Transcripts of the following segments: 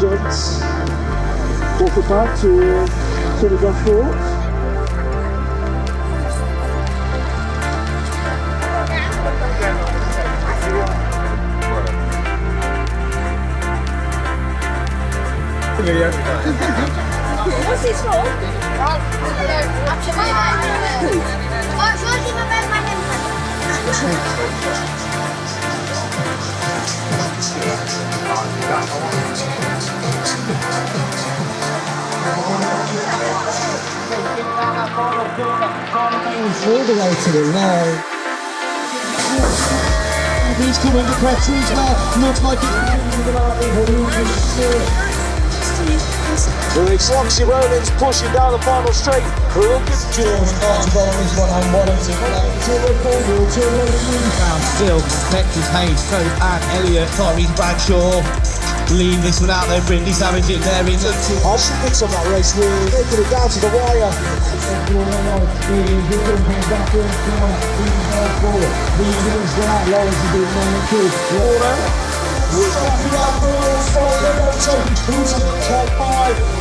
jumps. Welcome back to the Gosport. What's this for? All the way to the line. He's coming to pressure as well. Looks like It's Loxy Rollins pushing down the final straight. Look at George Archibald is one and one and still, Texas Hayes, Code and Elliott, Tyrese Bradshaw. Lean this one out there, Brindley Savage in there in the I should fix on that race, we're making it down to the wire.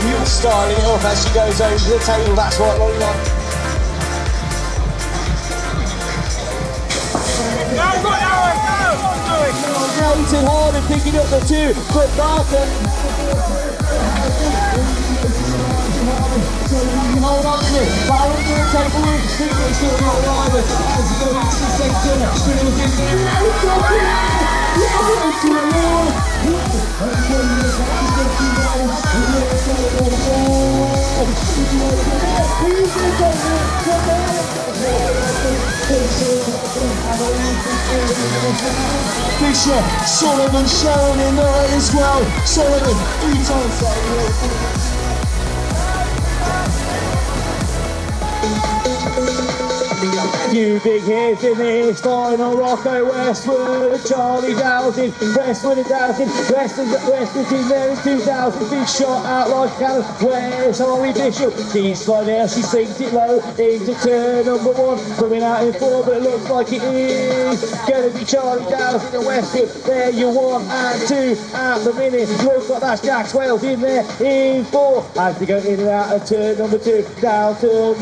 You're styling it off as she goes over the table, that's right, long line. Racing hard and picking up the two, but Barton. Hold on to it. Barron will take the win. Still still not arriving. As he goes into the sector, still in Fisher, Sullivan, Sharon in there as well. Sullivan, 3 times. Few big hits in this final. Rocco Westwood, Charlie Dowsing, Westwood and Dowsing, Westwood's in there in 2000. Big shot out like cannon. Where's Holly Bishop? She's flying now, she sinks it low into turn number 1. Coming out in 4, but it looks like it is going to be Charlie Dowsing and Westwood. There you 1 and 2 at the minute. Looks like that's Jack Swales in there in 4. As they go in and out of turn number 2, down turn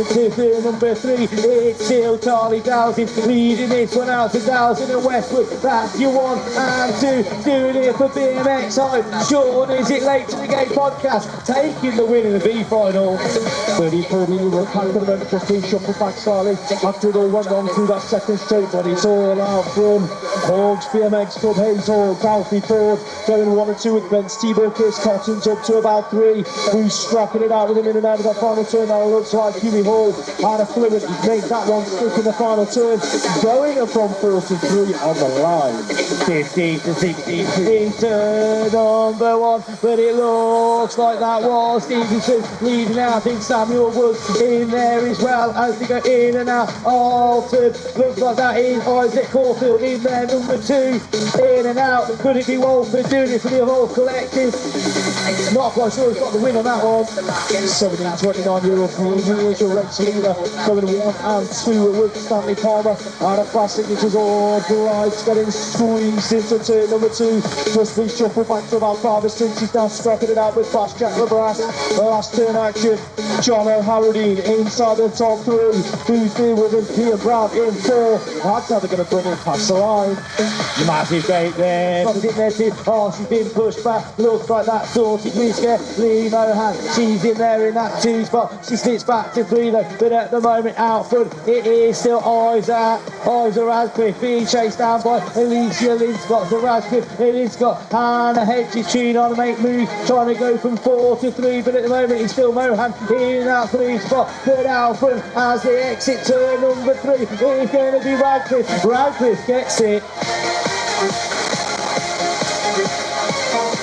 number 3. It's still Charlie Dowsing leading this one out to Dowsing and Westwood. That's your 1 and 2 doing it for BMX home. Sean, is it late to the game podcast? Taking the win in the B final. 34 minutes carried the moment just being shuffled back slightly after it all went on through that second straight, but it's all out from Hogs BMX Club Hazel, Balfi Ford going 1 and 2 with Ben Steeble, Chris Cotton's up to about 3. Who's strapping it out with him in and out of that final turn. Now it looks like Huey Hall had a fluid. He's made that one stick in the final turn, going from 4 to 3 on the line. 15 to 16 in turn number 1, but it looks like that was Stevenson leading out. I think Samuel was in there as well as they go in and out. Altered, looks like that is Isaac Caulfield in there, number 2, in and out. Could it be Walford doing it for the Evolve Collective? Not quite sure he's got the win on that one. 17-29-year-old individual race leader going 1 and 2 with Stanley Palmer and a fast signatures all bright, getting squeezed into turn number 2. Just been shuffled back to about 5 since he's now strapping it out with fast Jack LeBras. The last turn action, John O'Harradine inside the top 3. Who's been with him? Peter Brown in 4. That's how they're going to bring him past the line. Massive gate there. She's in there too. Oh, she's been pushed back. Looks like that sorted Miska. Lee Mohan, she's in there in that 2 spot. She slips back to 3 though, but at the moment out front it is still Isa Radcliffe being chased down by Alicia Linscott to Radcliffe. Linscott, Hannah Hedges trying on to make moves, trying to go from 4 to 3, but at the moment it's still Mohan in that 3 spot. But out front as they exit turn number 3, it's going to be Radcliffe. Radcliffe gets it.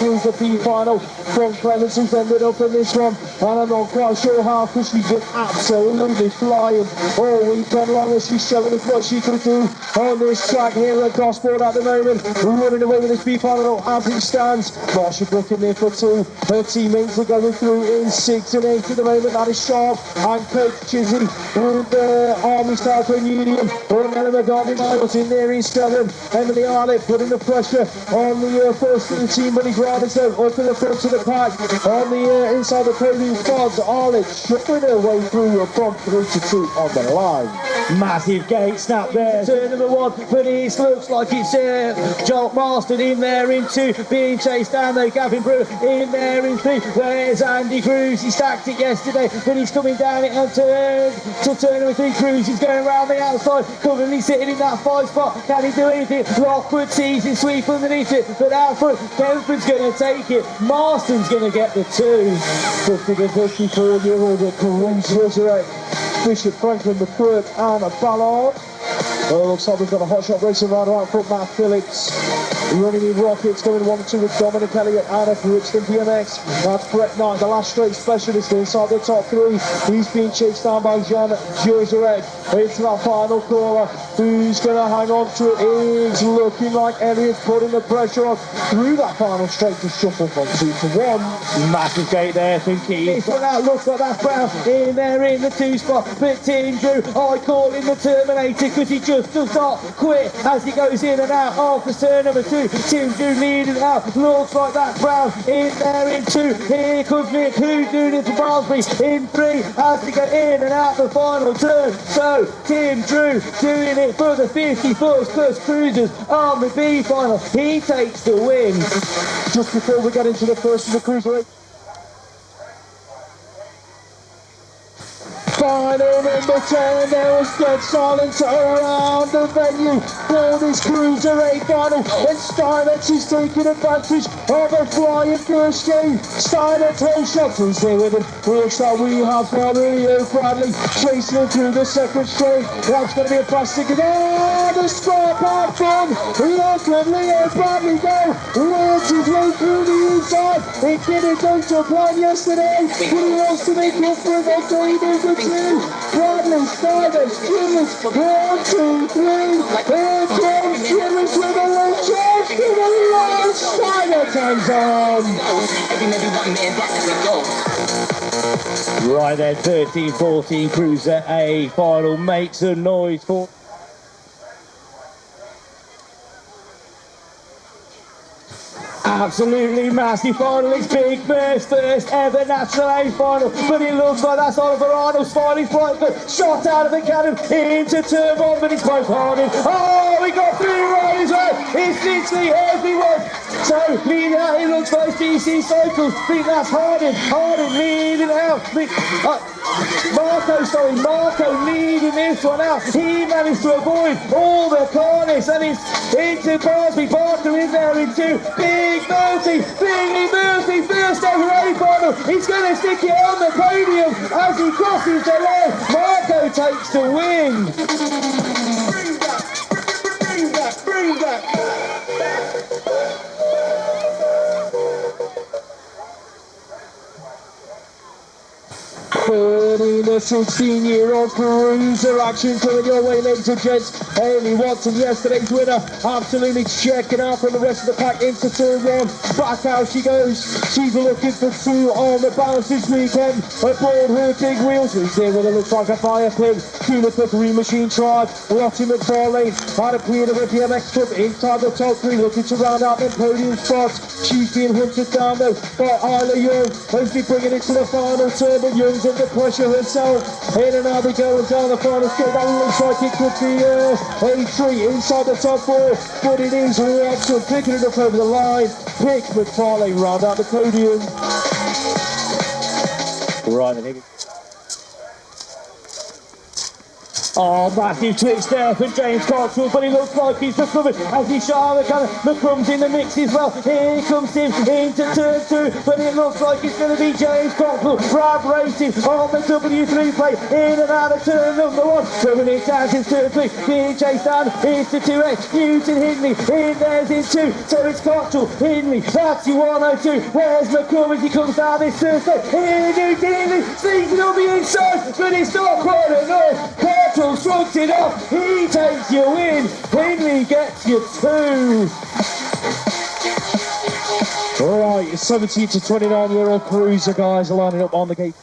Through the B final from Clemens, who's ended up in this one, and I'm not quite sure how, because she's been absolutely flying all weekend long as she's showing us what she can do on this track here at Gosport at the moment. Running away with this B final as it stands. Marsha Brook in there for 2. Her teammates are going through in 6 and 8 at the moment. That is Sharp and Coach Chizzy with the Army Star Union. Ella McGovern was in there in 7. Emily Arlett putting the pressure on the first of the team, but he's right riders though up in the front of the pack. On the inside the podium spots, Arlen shuffling their way through from 3 to 2 on the line. Massive gate snap there. Turn number 1, but it looks like it's Jolt Marston in there in 2, being chased down though. Gavin Brewer in there in 3. Where's Andy Cruz? He stacked it yesterday, but he's coming down it and turn number 3. Cruz is going around the outside, currently sitting in that 5 spot. Can he do anything? Lockwood sees him sweep underneath it, but out front, Kempford's going to take it. Marston's going to get the 2. 50 to 54-year-old at Cruz Resurrect. Bishop, Franklin, McCourt and Ballard. Looks like we've got a hot shot racing rider out front, Matt Phillips. Running in rockets, going 1-2 with Dominic Elliott out of Richmond BMX. That's Brett Knight, the last straight specialist inside the top 3. He's being chased down by Jan Jezerek. Into that final corner. Who's going to hang on to it? It's looking like Elliott's putting the pressure on through that final straight to shuffle from 2 to 1. Massive gate there from Keith. This one out looks like that's Brown in there in the 2 spot. But Tim Drew, I call him the Terminator because he just does not quit as he goes in and out after turn number 2. Tim Drew leading out. Looks like that's Brown in there in 2. Here comes Nick, who's doing it for Barnsley in 3 as they go in and out the final turn. So Tim Drew doing it for the 51st plus cruisers on the B final. He takes the win. Just before we get into the first of the cruiser. Final number 10, there was dead silence around the venue for this Cruiser 8 final, and Steinmetz is taking advantage of a flying first game. Steiner toe shots is there with him. Looks like we have Rio Bradley chasing him through the second straight. That's going to be a plastic. Oh, the score part from look at Leo Bradley go. Works his way through the inside. He didn't go to plan yesterday, but he wants to make up for it. That's all he does with Bradley, Steinmetz, Jimmers, 1, 2, 3, here comes Jimmers with a low charge to the line. Steinmetz hangs on. Right then, 13-14 Cruiser A final makes a noise for. Absolutely massive final. It's Big Bear's first ever National A final, but it looks like that's Oliver Arnold's final flight, but shot out of the cannon into turn 1, but it's both Harding. Oh, we got 3 riders right. It's literally everyone. So leading out, it looks like DC Cycles. I think that's Harding. Harding leading out. Marco leading this one out. He managed to avoid all the corners, and it's into Barsby. Barker in there in 2. Big Murphy, first ever A final. He's going to stick it on the podium as he crosses the line. Marco takes the win. Bring that. The 16-year-old Cruiser action coming your way, ladies and gents. Hayley Watson, yesterday's winner, absolutely checking out from the rest of the pack into turn 1. Back how she goes. She's looking for 2 on the bounce this weekend. Aboard her big wheels. Who's there with it looks like a fire pig. Juniper Green Machine Tribe. Lottie McFarlane out of Piramex BMX Club inside the top 3, looking to round out the podium spots. She's being hunted down though by Isla Young. Hopefully bringing it to the final turn, but Young's under pressure herself. In and out we go and down the final straight. That looks like it could be A3 inside the top 4, but it is Watson picking it up over the line. Pick McFarlane round out the podium. Right, then here we go. Oh, massive twitch there for James Cottrell, but he looks like he's recovered as he shot the cannon. McCrum's in the mix as well. Here comes Tim into turn 2, but it looks like it's going to be James Cottrell. Brad racing on the W3 plate, in and out of turn number 1. Coming it down to turn 3, being chased down into 2X. Newton Hindley in there's in 2, so it's Cottrell, Hindley, that's your 102. Where's McCrum as he comes down this Thursday? Here Newton Hindley, sees it on the inside, but it's not quite enough. Cottrell shrugs it off, he takes your win. Hindley gets you 2. Alright, 17 to 29-year-old Cruiser guys are lining up on the gate.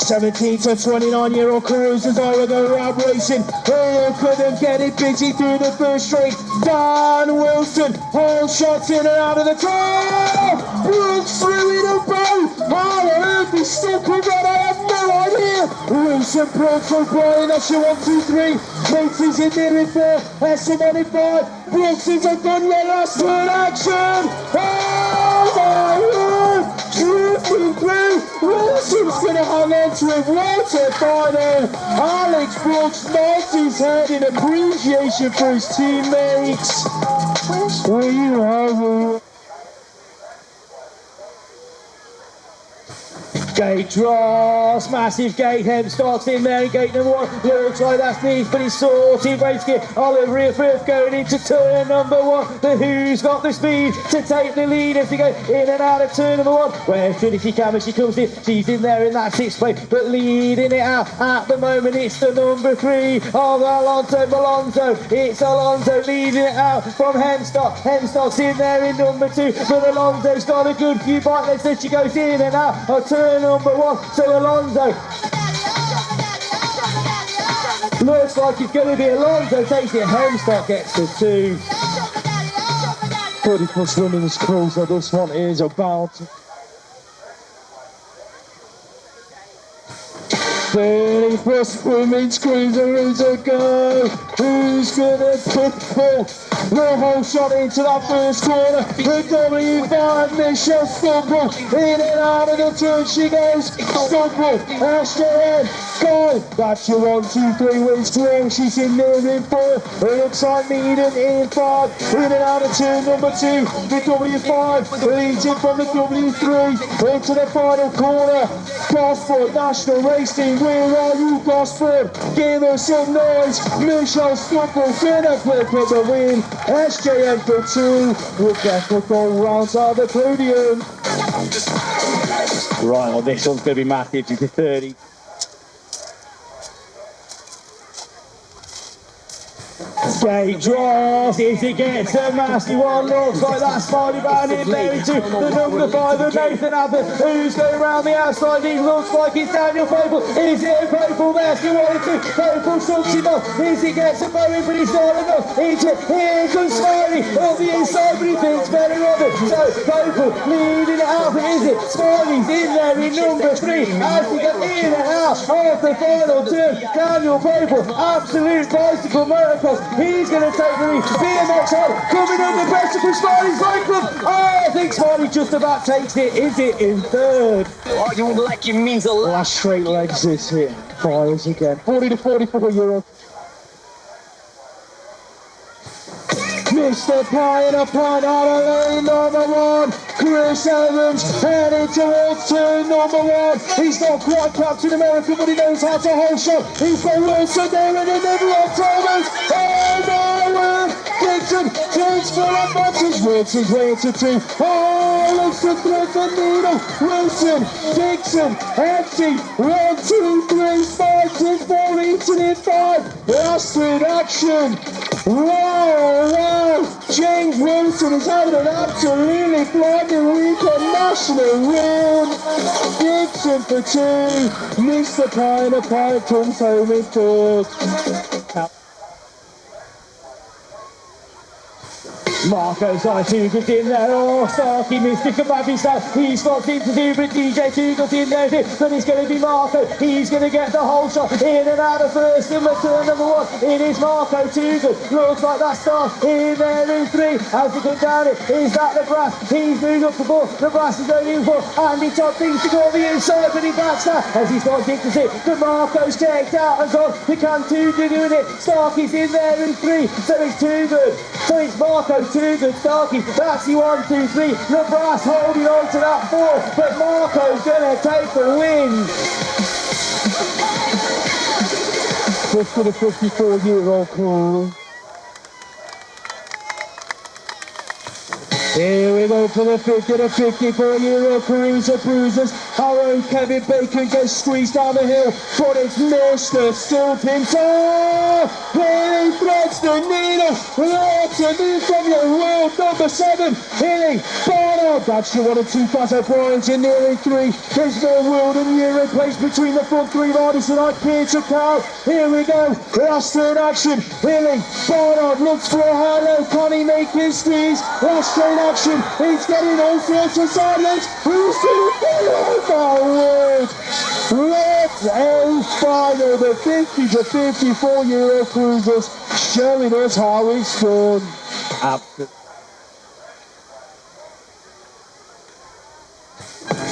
17 to 29-year-old cruisers over the road racing. Oh, couldn't get it busy through the first straight. Dan Wilson, whole shots in and out of the car. Brooks through in a boat. How on earth he stuck with that? I have no idea. Wilson, Brooks, O'Brien, that's your 1, 2, 3. Motos in there in 4, SM on in 5. Brooks is a gun, yeah, last word action. Oh my word! Drifting through. Wilson's gonna hang on to it. What a final! Alex Brooks nods his head in appreciation for his teammates. We have gate drops, massive gate head starts in there, gate number 1, looks like that's neat, but he's sorted, race gear, Oliver Riffith going into turn number 1, but who's got the speed to take the lead as they go in and out of turn number 1, where's Trinity Cameron, she comes in, she's in there in that 6th place, but leading it out at the moment, it's the number 3 of Alonso, it's Alonso leading it out from Hemstock's in there in number 2, but Alonso's got a good few bike legs as she goes in and out of turn number 1, so Alonso looks like it's going to be Alonso takes it, Hemstock gets the 2. 30 plus women's cruiser, this one is about 30 plus women's cruiser is a go. Who's gonna put the whole shot into that first corner? The W5, Michelle Stumble in and out of the turn she goes. Stumble, Ashton, go. That's your 1, 2, 3 wins to she's in there in 4. It looks like Meaden in 5. In and out of turn number 2. The W5 leads in from the W3 into the final corner. Gosport National Racing. Where are you, Gosport? Give us some noise. Michelle Stumble gonna pick up the win. SJM for 2. Rebecca Gold rounds out the podium. Right, well this one's going to be massive. It's a 30. Gate drops, if he gets a nasty one, looks like that's Smiley Band in there into the number 5 of Nathan Abbott, who's going around the outside, he looks like it's Daniel Papel, is it Papel there, he wanted to, Papel shuts him off, is he gets a going, but he's not enough, here comes Smiley, on the inside, but he thinks better of it, so Papel leading it out, but is it, Smiley's in there in number 3, as he gets in and out of the final turn, Daniel Papel, absolute bicycle motocross, he's going to take the lead. BMX on, coming under pressure from Smiley's bike club. Oh, I think Smiley just about takes it. Is it in 3rd? Oh, you would like it means a lot. Last straight legs this here. Fires again. 40 to 44 euro. Mr. Pine applied out of lane number 1. Chris Evans heading towards turn number 1. He's not quite Captain America, but he knows how to hold shot. He's got Wilson there in the middle of Thomas. Oh my word! Dixon takes full advantage. Works his way into 2. Oh, looks to thread the needle. Wilson, Dixon, empty. 1, 2, 3, 5, 6, 4, Eaton in 5. Last in action. Wow! James Wilson is having an absolutely blinding weekend national win. Dixon for 2. Mr. Pine comes home in 3rd. Marco's eye Tugle's in there, oh Starkey missed it, Kababi stuff, he's got things to do, but DJ Tugle's in there too, but it's going to be Marco, he's going to get the whole shot, in and out of first, in the turn number 1, it is Marco Tugle, looks like that Stark, in there in 3, as he comes down it, is that the Brass, he's moved up the ball, the Brass is going in for, and he top things to go on the inside, but he backs that, as he's got Dixon it, but Marco's checked out and gone, he can Tugle doing it, Starkey's in there in 3, so it's Tugle, so it's Marco, 2 good Starkey, that's the 1, 2, 3, the Brass holding on to that 4, but Marco's gonna take the win. Just for the 54-year-old crew. Here we go for the 50 to 54-year-old cruiser bruisers. Our own Kevin Bacon gets squeezed down the hill, but it's Mr. Stulpington. Here he threads the needle. Let's move from your world number 7. Here, Barnard. That's your 1 and 2 class O'Brien's in nearly 3. There's no world and year in place between the front 3 riders tonight. Peter Cow. Here we go. Last turn action. Here, Barnard looks for a high-low. Can he make his squeeze? Last turn action. He's getting all sorts of silence. Who's going to do it? Oh my word. Let's end final. The 50 to 54-year-old cruisers showing us how it's done.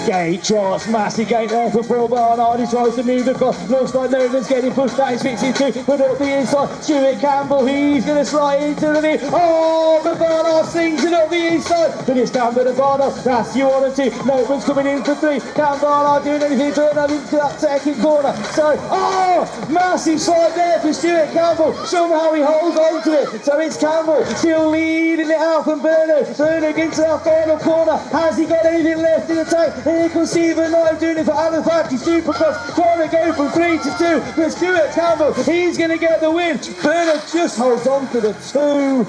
Gate charts, massive gate there for Paul Barnard. He tries to move across. Looks like Nolan's getting pushed back. He's fixing to put up the inside. Stuart Campbell, he's going to slide into the mid. Oh, but Barnard sings it up the inside. But it's Campbell to Barnard. That's you 1 and 2. Nolan's coming in for 3. Can Barnard doing anything to run into that second corner? So, oh, massive slide there for Stuart Campbell. Somehow he holds on to it. So it's Campbell still leading it out from Bernard. Bernard gets to that final corner. Has he got anything left in the tank? Here comes Stephen Knight doing it for Halifax. Superclass trying to go from 3 to 2. But Stuart Campbell, he's going to get the win. Bernard just holds on to the 2.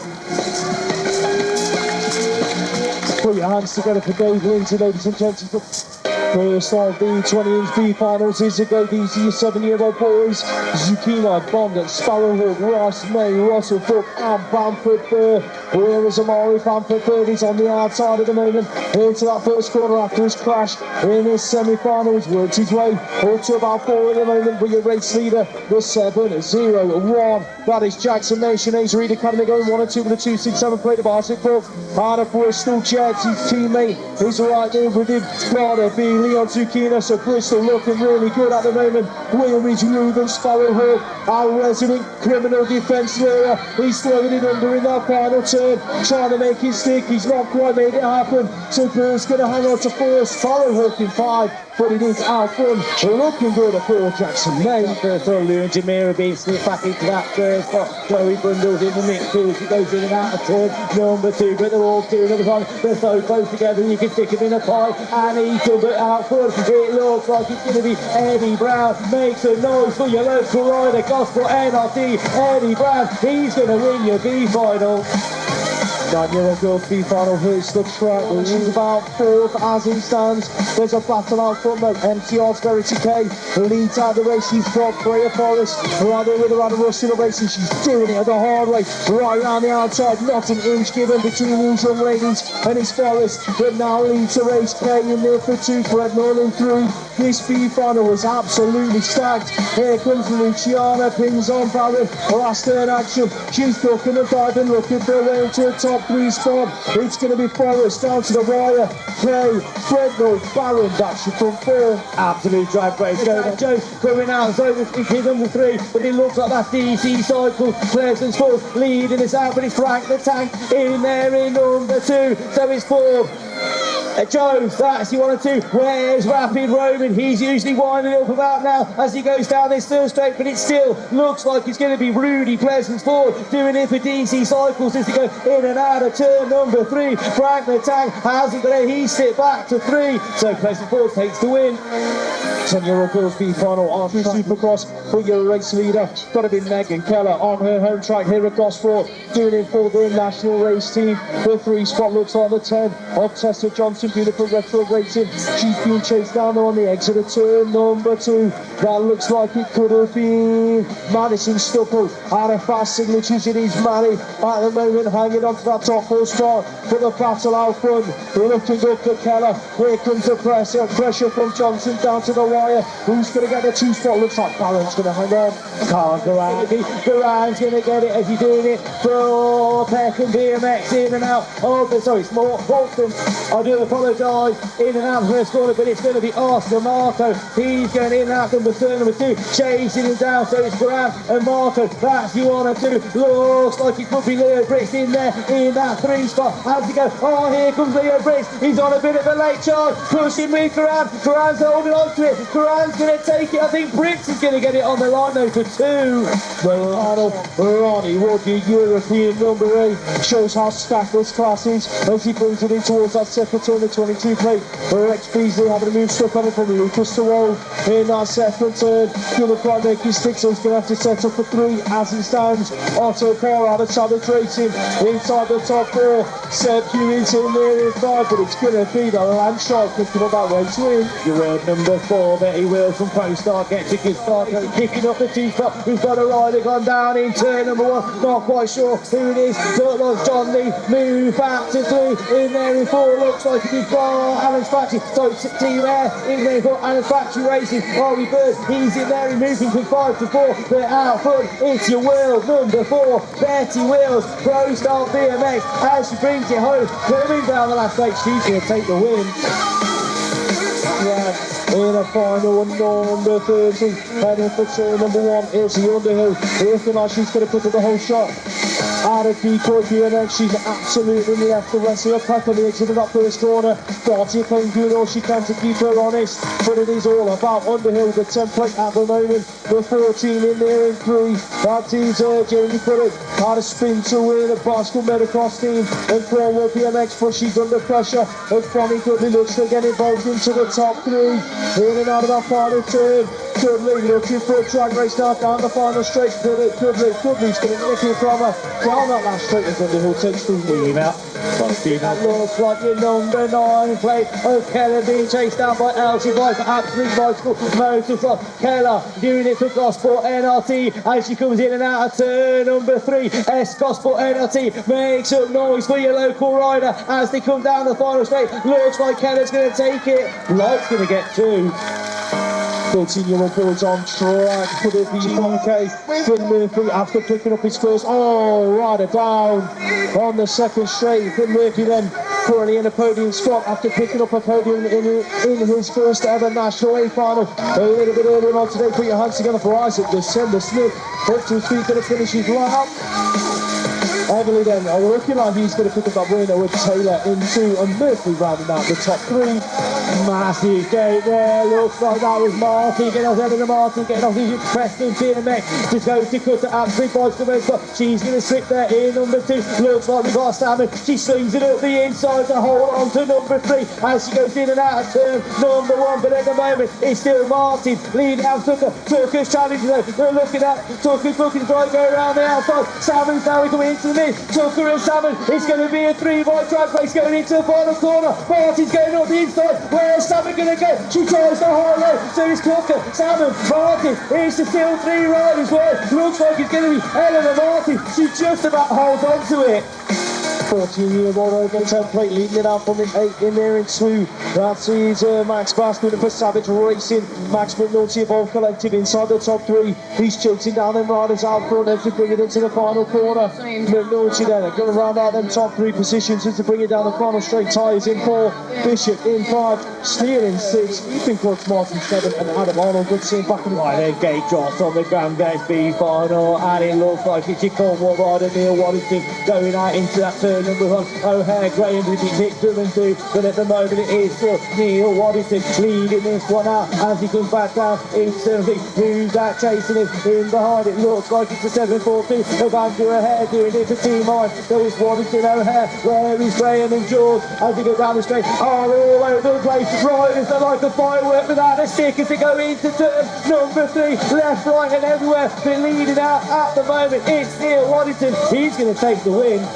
Put your hands together for Dave Lindsay, ladies and gentlemen. First of the 20-inch B finals is to go these 7-year-old boys. Zucchini, Bond, Sparrowhawk, Ross, May, Russell, Brook and Bamford Burr. Where is Amari? Bamford Burr is on the outside at the moment. Into that first corner after his crash in his semi-final. He's worked his way up to about 4 at the moment. But your race leader, the 7-0-1. That is Jackson Nation, Ace Reed Academy going 1 and 2 with a 2-6-7 plate of bicycle. Out of Bristol Jets, his teammate is right there with him. Gotta be Leon Zucchini, so Bristol looking really good at the moment. Where is Ruben Sparrowhawk, our resident criminal defence lawyer? He's throwing it under in that final turn, trying to make it stick. He's not quite made it happen. So Burr's going to hang on to 4. Sparrowhawk in 5, but it is out front. Looking good at 4, Jackson May. First of all, Leon Jamira being slipped back into that first spot. Joey Bundles in the mix too as he goes in and out of turn number 2, but they're all doing it on. They're so close together you can stick them in a pie, and he's done it out front. It looks like it's going to be Eddie Brown. Make some noise for your local rider, Gosport NRD. Eddie Brown, he's going to win your B final. 9-year-old girls B final hits the track. She's about 4th as it stands. There's a battle out front though. MTR's Verity K leads out the race. She's got Freya Forrest right there with her out of rush in the race, and she's doing it the hard way. Right around the outside, not an inch given between these young ladies, and it's Forrest that now leads the race. K in there for 2, Fred Nolan through. This B final was absolutely stacked. Here comes Luciana, pings on Barron. Last turn action. She's ducking and diving, looking for a way into a top 3 spot. It's going to be Forrest down to the wire. K, Fredno, Barron, that's your front 4. Absolute drive break. Joe coming out, so it's number 3, but it looks like that's DC Cycle. Pleasant Sports leading us out, but it's Frank the Tank in there in number 2. So it's 4. Joe, that's you 1 and 2. Where's Rapid Roman? He's usually winding up about now as he goes down this third straight, but it still looks like it's going to be Rudy Pleasant Ford doing it for DC Cycles as he go in and out of turn number 3. Frank the Tank hasn't got he sit back to 3, so Pleasant Ford takes the win. 10-year-old girls B final on Supercross. But your race leader, got to be Megan Keller on her home track here at Gosport, doing it for the national race team. The 3 spot looks like the 10 of Tessa Johnson, doing it for Retro Racing. She's being chased down on the exit of turn number 2. That looks like it could have been Madison Stupple out of Fast Signatures. It is Manny at the moment hanging on to that top 4 spot for the battle out front. Looking up for Keller. Here comes the pressure from Johnson down to the wire. Who's going to get the 2 spot? Looks like Barron's going to hang on. Can't go out. Duran's going to get it as he's doing it for Peckham BMX in and out. Oh, sorry, it's more Bolton. I do apologize. apologise. In and out of the first corner, but it's going to be Oscar Moto. He's going in and out number 2, chasing him down. So it's Graham and Moto. That's you on a 2. Looks like it could be Leo Brits in there in that 3 spot. How's he go? Oh, here comes Leo Brits. He's on a bit of a late charge. Pushing with Graham. Graham's holding on to it. Graham's going to take it. I think Brits is going to get it on the line though for 2. Milano Ronnie Wood, European number 8, shows how stacked this class is as he brings it in towards that second turn, the 22 plate. Rex Beasley having to move stuff on it from Lucas to roll in that second turn. Gonna try and make his stick, so he's going to have to set up for 3 as it stands. Otto Car out of Savage Racing inside the top 4. Seb Hewins in there in 5, but it's going to be the landslide picking up that race win. You heard number 4, Betty Wills from Pro-Star gets a good start, kicking up the T-spot. We've got a rider gone down in turn number 1, not quite sure who it is. Look like John Lee, move back to 3, in there in 4, looks like it is Alan's Factory. So Team Air in there for Alan's Factory Racing. Robbie Bird, he's in there, he's moving from 5 to 4, but out front, it's your world number 4, Betty Wills, Pro-Star BMX, as she brings it home, coming down the last straight, she's going to take the win. Yeah. In a final number 30, heading for turn number 1 is the Underhill. Looking like she's going to put up the whole shot. Out of decoy BMX, she's absolutely left the rest of her pack on the exit of that first corner. Darty playing doing all she can to keep her honest, but it is all about Underhill, the template at the moment. The 14 in there in 3. That team's Jamie Putted had a spin to win. A bicycle motocross team and Quelle BMX, but she's under pressure. And Bonnie Goodley looks to get involved into the top 3. In and out of that final turn. Goodley looking for a drag race now down the final straight. Goodley's going to nick it from her. Down that last straight as Underhill takes the lead out. That looks like your number 9 plate of Quelle being chased down by Elypsis for absolute bicycle motocross. Quelle doing it for Gosport NRT as she comes in and out of turn number 3. Gosport NRT makes up noise for your local rider as they come down the final straight. Looks like Quelle's going to take it. Light's going to get 2. 13-year-old boys on track for the B1K. Finn Murphy after picking up his first, rider down on the second straight. Finn Murphy then currently in a podium spot after picking up a podium in his first ever National A final. A little bit earlier on today, put your hands together for Isaac December Smith. Up to his feet, going to finish his lap. Heavily then, looking like he's going to pick up that winner with Taylor in 2 and Murphy rounding out the top 3. Massive gate there, looks like that was Martin getting off the Martin, getting off his Preston BMX, just goes to cut to absolute bicycle, but she's going to slip there in number 2, looks like we've got Salmon, she swings it up the inside to hold on to number 3, as she goes in and out of turn number 1, but at the moment it's still Martin leading out Tucker's challenge though, we're looking at Tucker's looking to try and go around the outside, Salmon's now coming into the mid, Tucker and Salmon, it's going to be a 3-wide drag race going into the final corner, Martin's going up the inside, where's Salmon going to go? She tries the high low, so it's Tucker, Salmon, Martin, it's the still 3 riders where looks like it's going to be Eleanor Martin, she just about holds on to it. 14-year-old over template leading it out from an 8 in there in 2. That sees Max Bass doing it for Savage Racing. Max McNulty both collective inside the top 3. He's chasing down them riders out front as to bring it into the final corner. McNulty then going to round out them top 3 positions as to bring it down the final straight. Tyres in 4, Bishop in 5, Steele in 6, Ethan Coates Martin 7 and Adam Arnold good seeing back in the line. Then gate drops on the Grand Best B final and it looks like it's your Cornwall rider Neil Waddington going out into that turn number 1. O'Hare Graham with his hit 2 and 2, but at the moment it is still Neil Waddington leading this one out as he comes back down instantly. Who's that chasing him in behind? It looks like it's a 7-4-2 of Andrew O'Hare doing it for Team I. There is Waddington, O'Hare, where is Graham and George as they go down the straight, are all over the place. Riders are like a firework without a stick as they go into turn number 3, left, right and everywhere, but leading out at the moment it's Neil Waddington. He's going to take the win.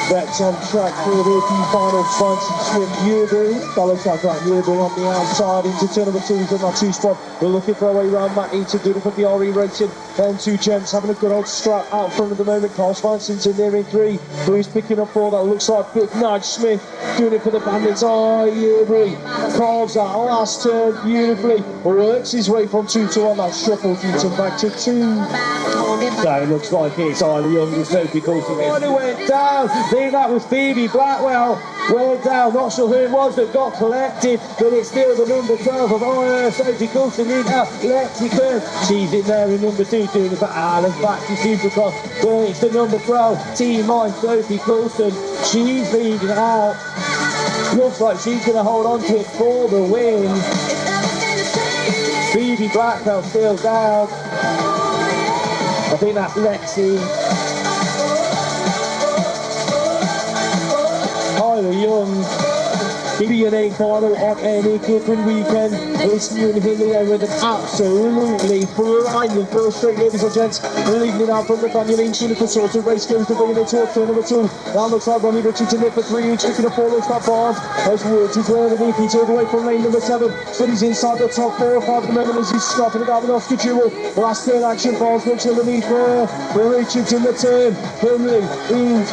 Brett's on track for the final Swanson swim. Yearbury, follows like that. Yearbury on the outside into turn number 2. He's in that 2 spot. We're looking for a way around Matt Eaton doing it from the RE Racing. Then 2 Gems having a good old strap out front at the moment. Carl Swanson's in there in 3. Who's picking up 4? That looks like Big Nudge Smith doing it for the Bandits. Yearbury carves that last turn beautifully. Works his way from 2 to 1. That shuffles Eaton back to 2. So it looks like it's either Young and Sophie Coulson. When it went down, I think that was Phoebe Blackwell. Well down, not sure who it was that got collected, but it's still the number 12 of Sophie Coulson in out. Lexi Kern, she's in there in number 2 doing the back to Superclass. But it's the number 12, Team 9, Sophie Coulson. She's leading out. Looks like she's going to hold on to it for the win. Phoebe Blackwell still down. I think that's Lexi. Tyler Young. BMX final on any given weekend. It's new in the with an absolutely blinding first straight, ladies and gents. Leading out from the Daniel Tunic sort of race goes to bring it towards turn number 2. Down the side, Ronnie Richards in there for 3, each picking a follow top arm. As Woods is wearing the he's all the way from lane number 7, but he's inside the top 4 or 5 at the moment as he's stopping it out with Oscar Jewell. Last turn action falls much underneath for Richards in the turn. Henry,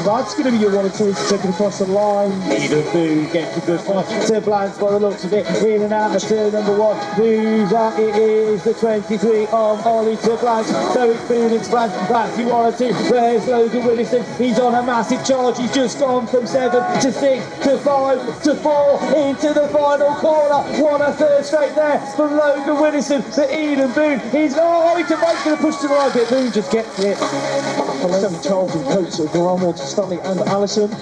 that's going to be your 1 or 2 taking across the line. Even Boo gets a good fight. To Blanche by the looks of it, in and out of turn number 1, who's that? It is the 23 of Ollie to Blanche, so it's Phoenix Blanche, that's you 1 or 2, there's Logan Williston, he's on a massive charge, he's just gone from 7 to 6 to 5 to 4, into the final corner, 1 or 3 straight there from Logan Williston to Eden Boone, he's going to push to the right bit, Boone just gets it. 7 Charles and Coates of Granwell to Stanley and Allison,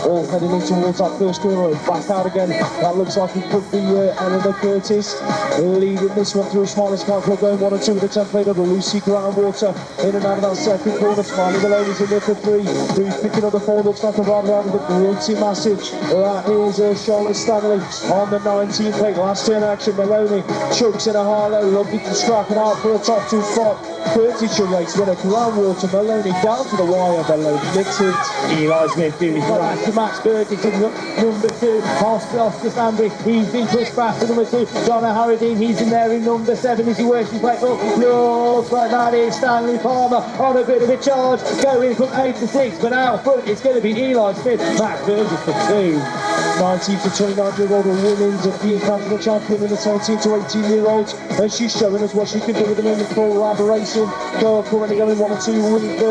all heading in towards that first corner, back out again. That looks like it could be Eleanor Curtis leading this one through Smiley Sky Club, going 1 or 2 with the template of the Lucy Groundwater in and out of that second corner. Smiley Maloney's in there for 3, who's picking up the 4, looks like a ride around with the Brunty Massive. That is Charlotte Stanley on the 19 plate. Last turn action, Maloney chokes in a high low, looking to scrap it out for a top 2 spot. Curtis should race with a Groundwater. Maloney down to the wire, Maloney mixes. Eli Smith doing his right to Max Curtis in number 2. Oscar Stanbury, he's been pushed back to number 2. Donna Harradine, he's in there in number 7 as he works his way up. Looks like that is Stanley Palmer on a bit of a charge, going from 8 to 6, but out front it's going to be Eli Smith. Max Burgess for 2. 19 to 29-year-old women's national champion in the 17 to 18-year-olds, and she's showing us what she can do with the moment for collaboration. Currently going 1 or 2 with the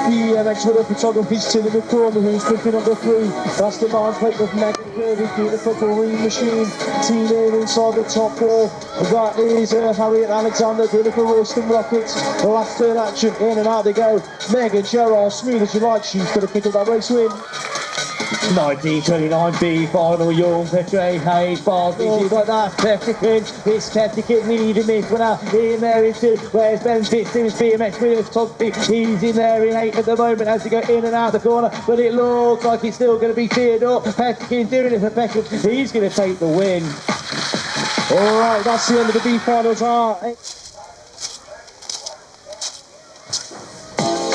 BMX with her photography, Tilly McCormick, who's picking up the 3. That's the 9 plate with Megan Kirby doing the football machine. Team in inside the top 4. That is Harriet Alexander doing it for Royston Rockets. The last turn action, in and out they go. Megan Gerard, smooth as you like, she's going to pick up that race win. 1929B final, Young, Petre, Hayes, Barsley, she's like that, Petra Finch, it's Kettikit leading this one out, in there in 2, where's Ben Fitzsimmons, BMX with photography, he's in there in 8 at the moment as they go in and out the corner, but it looks like it's still going to be cleared up. Pettikin doing it for Peckham, he's going to take the win. Alright, that's the end of the B finals.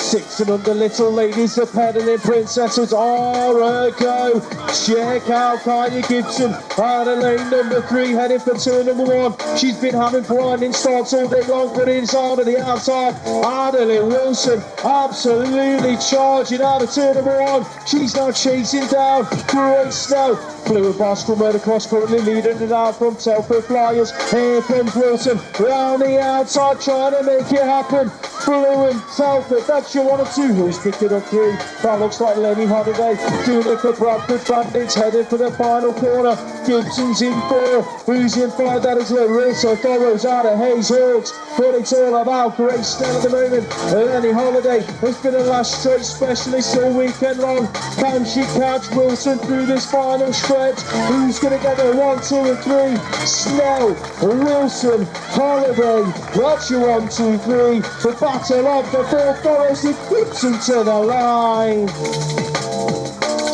6 and under, little ladies, the pedaling princesses are a go. Check out Kylie Gibson out of lane number 3, heading for turn number 1. She's been having blinding starts all day long, but inside of the outside, Adeline Wilson absolutely charging out of turn number 1. She's now chasing down Great Snow. Fluid Boston Motocross currently leading it out from Telford Flyers. Here comes Wilson round the outside trying to make it happen. Fluid Telford, that's your 1 or 2. Who's picking up 3? That looks like Lenny Holiday doing it for Bradford Bandits, headed for the final corner. Gibson's in 4. Who's in 5? That is Larissa Thoros out of Hayes Hawks. But it's all about Great Snow at the moment. Lenny Holiday has been a last straight specialist all weekend long. Can she catch Wilson through this final stretch? Who's going to get there? 1, 2 and 3. Snell, Wilson, Holiday. That's your 1, 2, 3. The battle of the 4 Forest and Gibson to the line.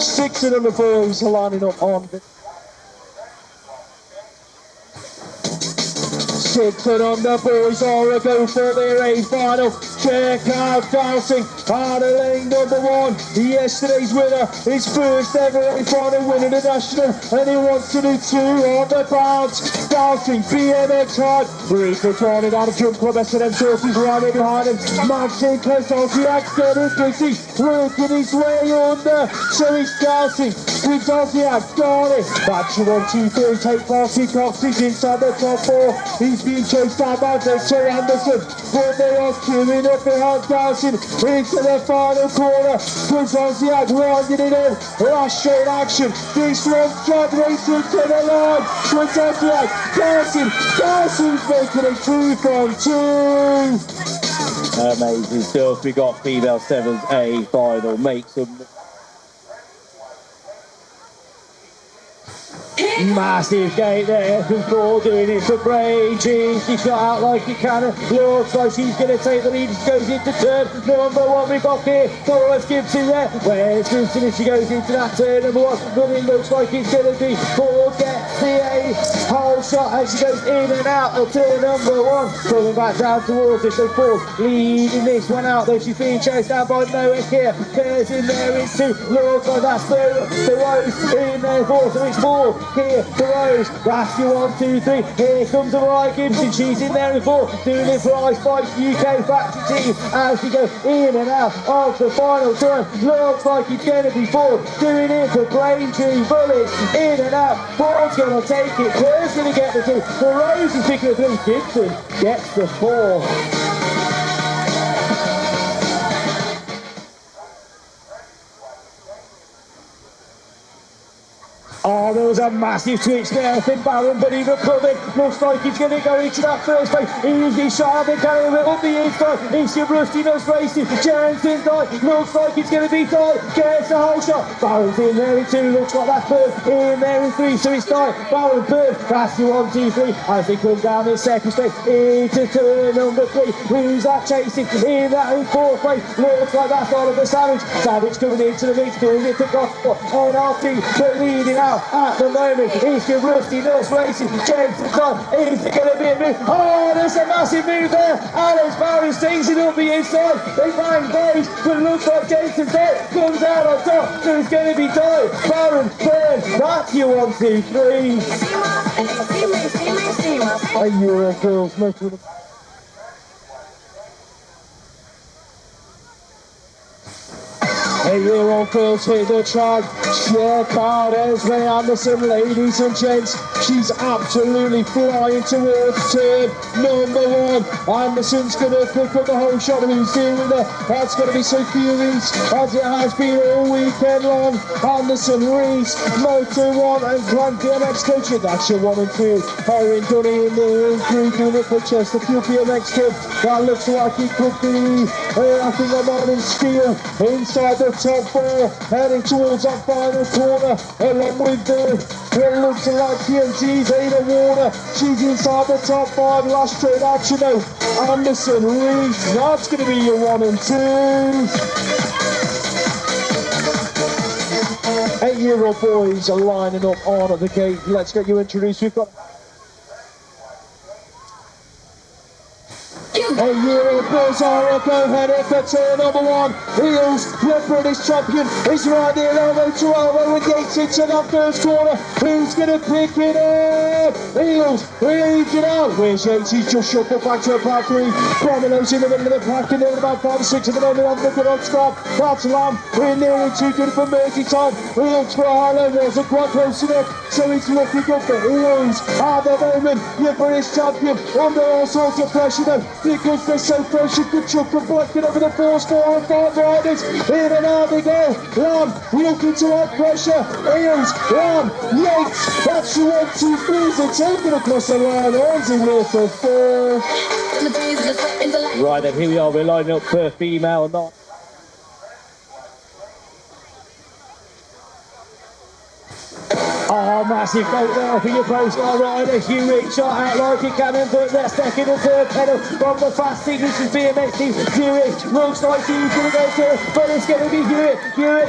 6 and under 4s are lining up on the 6 and under boys are a go for their A final. Check out Dowsing out of lane number 1. Yesterday's winner, his first ever A final win in the national, and he wants to do 2 on the bounce. Starting BMX hard. Rico trying it out of jump club. S&M sources right in behind him. Max in close on the accident. Working his way under. So he's starting. With Dosiak, got it. Back to 1, 2, 3. Take Marty Cox. He's inside the top 4. He's being chased down by Victor Anderson. But they are queuing up behind Dowson into the final corner. Dosiak winding it in. Last straight action. This one's drag racing to the line. Dosiak, Dowson's making it 2 from 2. Amazing stuff. We got female 7A final. Make some massive gate there from Paul doing it for Brain. She shot out like he can. Looks like she's going to take the lead. She goes into turn number 1. We got here. Doris Gibson there. Where's Gibson if she goes into that turn number 1? Nothing looks like it's going to be. Paul gets the whole shot as she goes in and out of turn number 1. Coming back down towards us. So Paul leading this one out though. She's being chased down by Noah here. There's in there in 2. Looks like that's the Rose in there 4. So it's 4 here. The Rose, that's your 1, 2, 3. Here comes the Mariah Gibson. She's in there in 4, doing it for Ice Bikes UK factory team as she goes in and out of the final turn. Looks like it's going to be 4, doing it for Braintree. Bullets in and out. Ford's going to take it. Claire's going to get the 2. The Rose is picking up 3. Gibson gets the 4. Oh, there was a massive switch there for Baron, but he recovered. Looks like he's going to go into that first place. He's shot and carrying it up the inside. It's your Rusty Nuts racing. Jensen's died. Looks like he's going to be tied. Gets the whole shot. Baron's in there in 2. Looks like that's third. In there in 3. So it's tied. Baron third. That's your 1, 2, 3. As they come down in second straight into turn number 3. Who's that chasing? In that in 4th place. Looks like that's Oliver Savage. Savage coming into the mix. Doing it to Gosport. NRT. But leading out at the moment is your Rusty Nuts racing. Jensen's on. Is it going to be a move? Oh, there's a massive move there. Alex Barron takes it up the inside. They bang those, but it looks like Jensen's there. Comes out on top, so it's going to be tied. Barron, third. That's your 1, 2, 3. A Euro girls match with a Hey, Euro girls hit the track. Check out Esme Anderson, ladies and gents. She's absolutely flying towards turn number 1. Anderson's going to pick up the whole shot. Who's doing there? That's going to be Sophia Reese, as it has been all weekend long. Anderson, Reese, Moto 1 and Clan BMX coaching. That's your 1 and 2. Erin Dunny in there in 3 doing it for Chesterfield BMX Club. That looks like it could be, I think I'm on in steel inside the top 4, heading towards that final corner, along with it looks like TNT's Ada Warner. She's inside the top 5, last straight action though. Anderson, Reese, that's going to be your 1 and 2. 8-year-old boys are lining up on at the gate. Let's get you introduced. We've got 8-year-old boys are up ahead for turn number 1. Eels, the British champion, is right near elbow to elbow with Yates into that first corner. Who's going to pick it up? Eels, leads it out. Where's Yates? He's just shuffled back to a pack 3. Promenos in the middle of the pack, and they're about 5 or 6 at the moment on the good on stop. That's Lamb. We're nearly too good for Mercy time. Eels for Harlow. There's a quite close enough, so it's looking good for Eels at the moment. Your British champion under all sorts of pressure though, because they're so fresh. A good chunk of blanket over the 4 and 5 riders. In and out they go. Lamb looking to add pressure. Eels, Lamb, Yates. That's your 1, 2, 3. So taking across the line. Ornsey here for 4. right then. Here we are. We're lining up for female 9. Oh, massive vote there for your pro-star rider. Hewitt shot out like a cannon, but they're second and third pedal from the fast Elypsis BMX team. Hewitt looks like he's going to go third, but it's going to be Hewitt. Hewitt,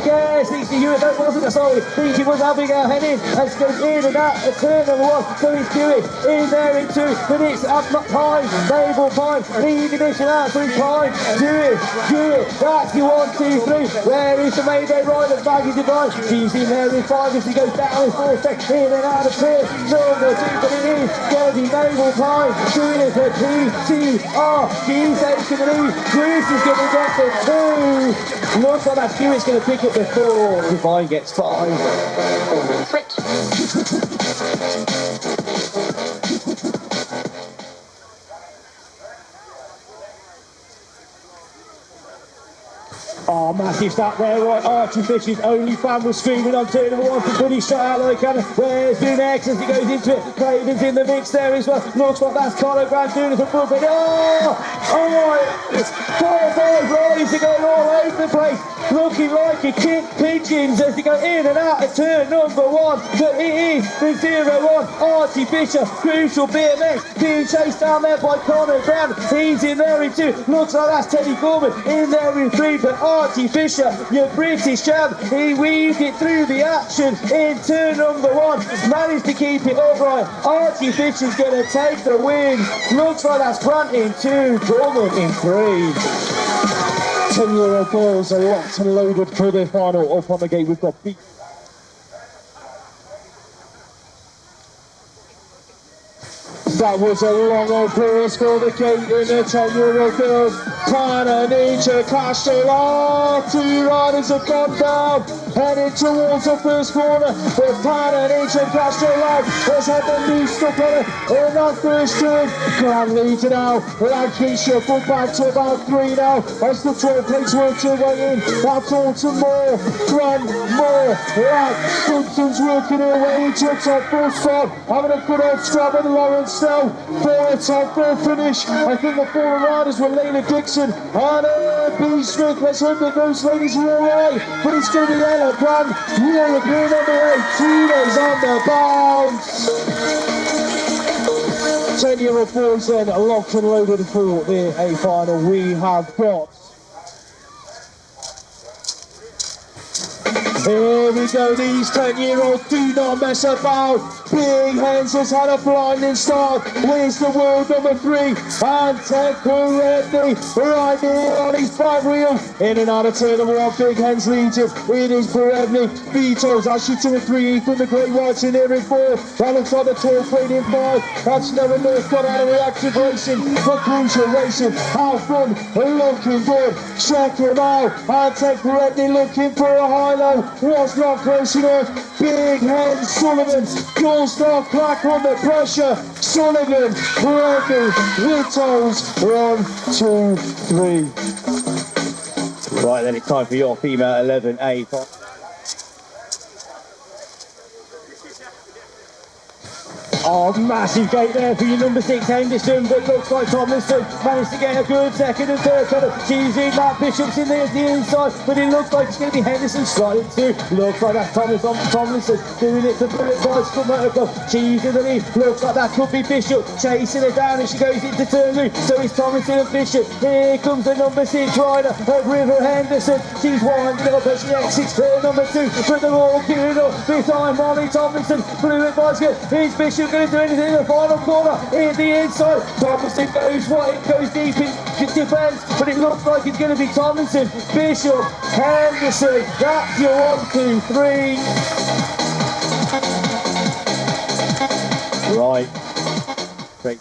yes, it's Hewitt. That wasn't a sorry. Think it was Abigail Henning. As goes in and out of turn number 1. So it's Hewitt in there in 2, but it's up Pine, Mabel Pine, leading this and out, so it's Pine. Hewitt, that's your 1, 2, 3. Where is the Mayday rider? Maggie Devine. She's in there in 5. If he goes down in 4 seconds, in and out of turn number 2, but it is going to be Mabel Pine doing it for PTR. He's taking the lead. Bruce is going to get the 2. Looks like that Hewitt's going to pick up the 4. Divine gets 5. Oh, massive start there, right? Archie Fish's only fan was screaming on turn number 1 for Buddy shot out like Cannon. Where's BMX as he goes into it? Clayton's in the mix there as well. Looks like that's Conor Grant doing it for Brooklyn. Oh, 4 boys rolling to go all over the place. Looking like a kick pigeons as they go in and out of turn number 1. But it is the 0-1. Archie Fisher, crucial BMX, being chased down there by Conor Grant. He's in there in 2. Looks like that's Teddy Foreman in there in 3. But Archie Fisher, your British champ, he weaved it through the action in turn number 1. Managed to keep it upright. Archie Fisher's going to take the win. Looks like that's Grant in 2, Drummond in 3. 10-year-old girls are locked and loaded for their final. Up on the gate, we've got beat. That was a long old applause for the gate in the 10-year-old girls. Pana Ninja Castro, 2 riders have gone down, heading towards the first corner. But Pana Ninja Castro has had the new stop on it in that first turn. Grand leader now, Lancashire put back to about 3 now. As the 12 plates work their way in, that's all to Moore, Grant, Moore, Simpson's working her way into a top 4 spot, having a good old scrap with Lawrence now for a top 4 finish. I think the 4 riders were Layla Dixon and B. Smith. Let's hope that those ladies are alright, but it's going to be Ella Brand, European number 8, 2 days on the bounce. 10-year-old boys then locked and loaded for the A final. We have got, here we go, these 10-year-olds do not mess about. Big Hens has had a blinding start, wins the world number 3, and Ted Peretti right here on his back wheel. In and out of turn number 1, Big Hens leads it. It is Peretti, Vito's actually 2 and 3, Ethan the Great Whites in there in 4. That looks like the tall plate in 5. That's Never North got out of reactive racing, for crucial racing. How fun, looking good. Check him out, and Ted Peretti looking for a high-low. Was not close enough. Big Hen, Sullivan, Goldstock back under pressure. Sullivan, Peretti, Vito's 1, 2, 3. Right, then it's time for your female 11A. Oh, massive gate there for your number 6 Henderson, but looks like Tomlinson managed to get a good second and third cover. She's in that, Bishop's in there at the inside, but it looks like it's going to be Henderson sliding too. Looks like that's Tomlinson doing it for Bullet Bicycle Moto. She's in the lead. Looks like that could be Bishop chasing her down as she goes into turn 2. So it's Tomlinson and Bishop. Here comes the number 6 rider of River Henderson. She's winding up as she exits turn number 2, but they're all gearing up behind Molly Tomlinson. Bullet Bicycle. Here's Bishop going to do anything in the final corner, in the inside. Tomlinson goes wide, goes deep in defence, but it looks like it's going to be Tomlinson, Bishop, Henderson. That's your 1, 2, 3. Right. Great.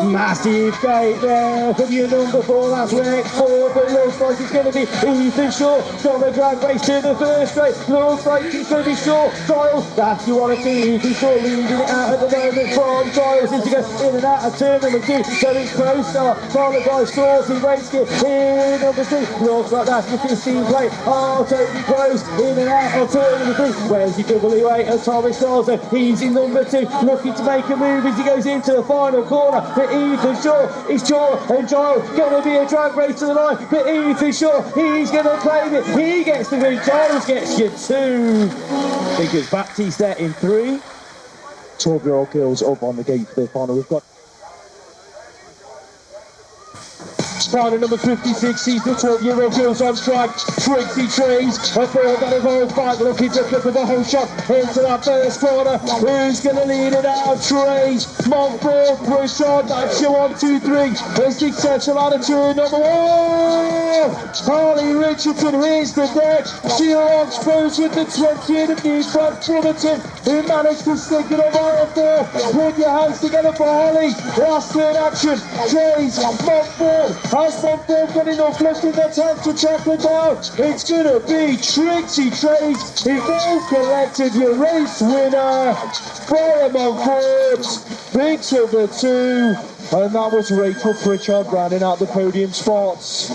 Massive gate there from your number 4, that's Rex Ford, but looks like it's going to be Ethan Shaw. Got the drag race to the first straight, looks like it's going to be Shaw. Giles, that's you want to see, Ethan Shaw leading it out at the moment from Giles as he goes in and out of turn number 2, so it's close start, followed by Scorsy Racegear in number 3, looks like that's the 15 plate, oh totally close, in and out of turn number 3, where's your W8 of Thomas Garza, he's in number 2, looking to make a move as he goes into the final corner. But Ethan Shaw, it's Shaw and Giles going to be a drag race to the line, but Ethan Shaw, he's going to claim it, he gets the win, Giles gets you 2. Because Baptiste there in 3. 12-year-old girls up on the gate for their final. We've got Final number 56, sees the 12-year-old girls on strike. Trixie Trees, a ball that evolves back, looking to flip with a whole shot into that first corner. Who's going to lead it out? Trees, Montfort, push on, that's your 1, 2, 3. A successful attitude, number 1. Harley Richardson, here's the deck. She locks first with the 20 in the knee front. Brotherton, who managed to stick it on iron 4. Put your hands together for Harley. Last turn action. Trees, Montfort. Has Montfort got enough left in the tank to track it down? It's going to be Trixie Trees. If all collected, your race winner. Brian Montfort picks up the 2. And that was Rachel Pritchard rounding out the podium spots.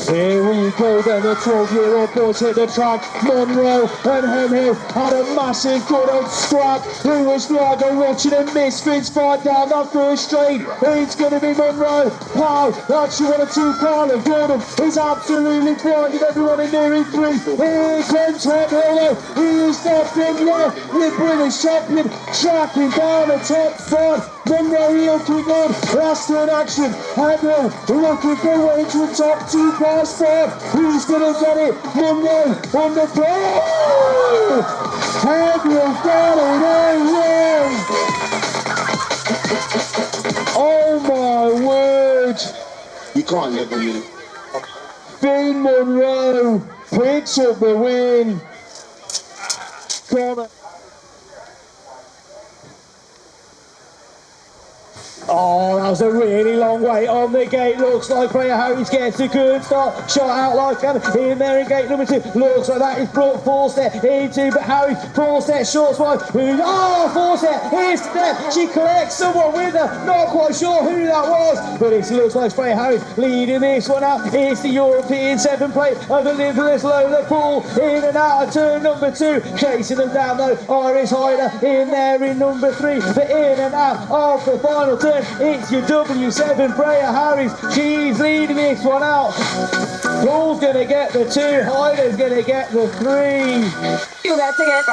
Here we go then, the 12-year-old girls hit the track. Monroe and Hemhill had a massive good old scrap. Who was Largo watching a misfits fight down that first straight? It's going to be Monroe. Pow, that's your 1 or 2. Carl and Gordon is absolutely blinding everyone in near in 3. Here comes Hemhill. He is not in yet. The British champion tracking down the top spot. Monroe looking good. Last turn action. Hemhill looking for way to the top 2 cars. Who's gonna get it? Monroe on the floor! Hemhill got it! Oh my word! You can't get me. Finn Monroe picks up the win. Corner. Oh, that was a really long way on the gate. Looks like Freya Harris gets a good start. Shot out like that in there in gate number 2. Looks like that is brought Forster into, but Harris, Forster, short swipe. Oh, Forster, here's the death. She collects someone with her. Not quite sure who that was, but it looks like Freya Harris leading this one out. It's the European 7 plate of Olympus Lola Pool in and out of turn number 2. Chasing them down though, Iris Hyder in there in number 3. But in and out of the final turn, it's your W7 Freya Harris. She's leading this one out. Paul's going to get the 2. Hyder's going to get the 3. You got to get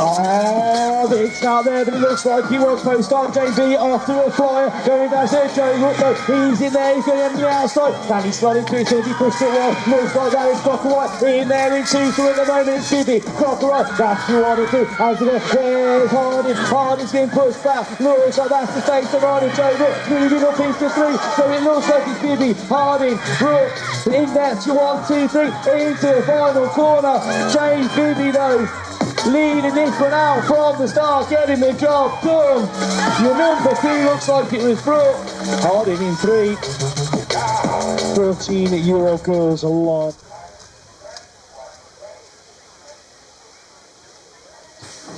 Oh, big start there, but it looks like he wants post on JB after a flyer. Going down to Joe Rucko. He's in there, he's going on the outside. Danny sliding through, so he pushed it well. Looks like that is Cockerwhite in there in 2, so at the moment it's Bibby. Cockerwhite, that's you on it too. As it is, Hardin's been pushed back. Looks like that's the stage of Hardin. Joe Ruck moving up into 3, so it looks like it's Bibby, Hardin, Brooks. In there, 1, 2, 3, into the final corner. James Bibby though, leading this one out from the start, getting the job done. Your number 2 looks like it was Brooke. Harding in 3. 13-year-old girls alive.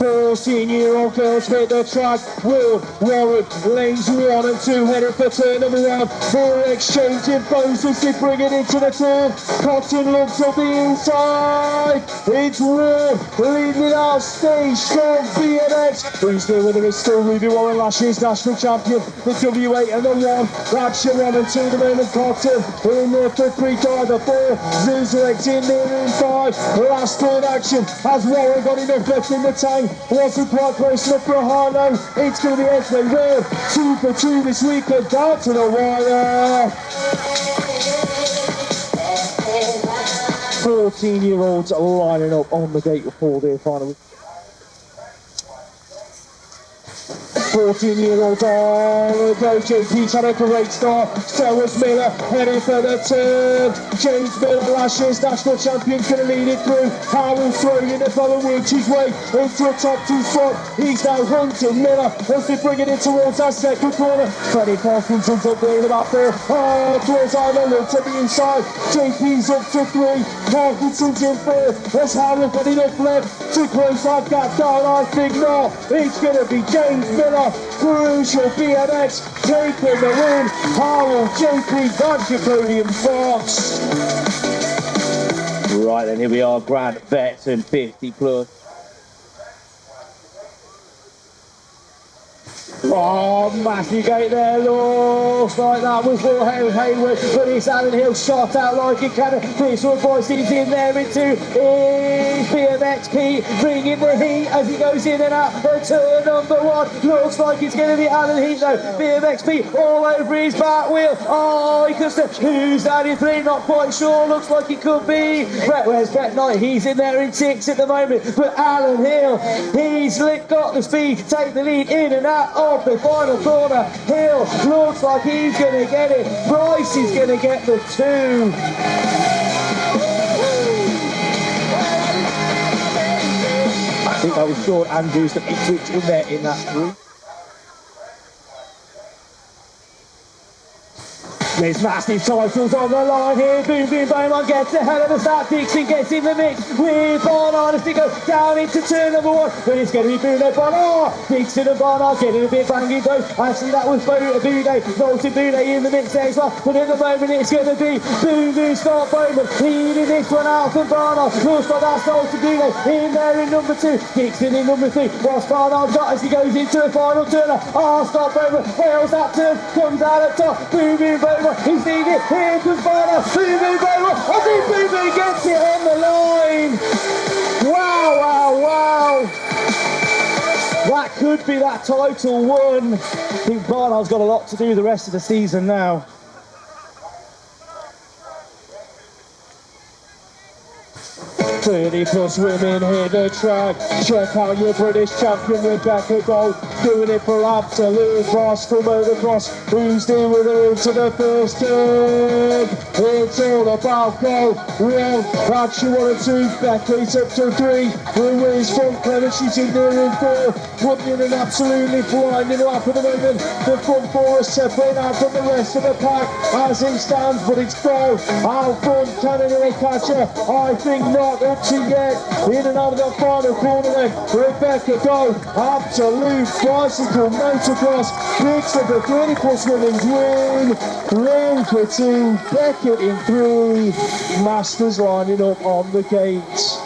14-year-old girls hit the track. Will, Warren, lanes 1 and 2, headed for turn number 1. They're exchanging foes as they bring it into the turn. Cotton looks up the inside. It's Ward, leading it out stage. Strong BMX. Who's there with her is still Ruby Warren, last year's national champion. The W8 and the 1. That's your 1 and 2, the moment Cotton. In there for 3, driver 4. Zuzek in there in 5. Last turn action. Has Warren got enough left in the tank? Wasn't quite close enough for Harlow. It's going to be Esme Ward. 2 for 2 this weekend. Down to the wire. 14-year-olds lining up on the gate for their final. 14-year-old on the go. JP's had a great start. So was Miller heading for the turn. James Miller, last year's national champion, going to lead it through. Howell throwing in the fellow works his way into a top 2 spot. He's now hunting Miller as they bring it in towards that second corner. Freddie Parkinson's up there in about 4. Oh, towards Ireland to the inside. JP's up to 3. Parkinson's in 4th. Has Howell got enough left to close that gap down? I think not. It's going to be James Miller. Crucial BMX taking the win. Howell, JP, that's your podium spots. Right then, here we are, Grant Veteran 50 plus. Oh, massive gate there, looks like that was Will Hayward, but it's Alan Hill shot out like a cannon. Fisher Boyce is in there into is BMX Pete, bringing the heat as he goes in and out of turn number one. Looks like it's going to be Alan Heat though. BMX Pete all over his back wheel. Oh, he could still, who's that in three? Not quite sure. Looks like it could be where's Brett Knight? He's in there in six at the moment, but Alan Hill, he's got the speed to take the lead in and out of the final corner. Hill looks like he's going to get it. Bryce is going to get the two. I think that was Sean Andrews that switched in there in that group. There's massive titles on the line here. Boom Boom Beaumont gets ahead of the start. Dixon gets in the mix with Barnard as they go down into turn number one. But it's going to be Bruno Barnard. Dixon and Barnard getting a bit banging though. Actually, that was Boudet. Dalton Boudet in the mix there as well. But at the moment, it's going to be Boom Boom Scott Bowman leading this one out from Barnard. Looks like that's Dalton Boudet in there in number two. Dixon in number three. What's Barnard got as he goes into the final turner? Oh, Scott Bowman fails that turn. Comes out at top. Boom Boom Bowman. He's needed. Here comes Barnard. Boom Boom Bowman. I think Boom Boom gets it on the line. Wow, wow, wow. That could be that title won. I think Barnard's got a lot to do the rest of the season now. +30 women hit the track. Check out your British champion Rebecca Gold, doing it for absolute cross for motocross. Who's doing her into the first turn? It's all about gold. Well, actually 1 and 2. Becky's up to 3. Who is front Quelle? She's in there in 4. Putting in an absolutely blinding lap at the moment. The front 4 is separate out from the rest of the pack as it stands, but it's gold. Out front, can anyone catch her? I think not. To yet in and out of the final corner then Rebecca Gold, absolute bicycle motocross, picks up the 30+ women's win. Lane for 2, Beckett in 3, Masters lining up on the gates.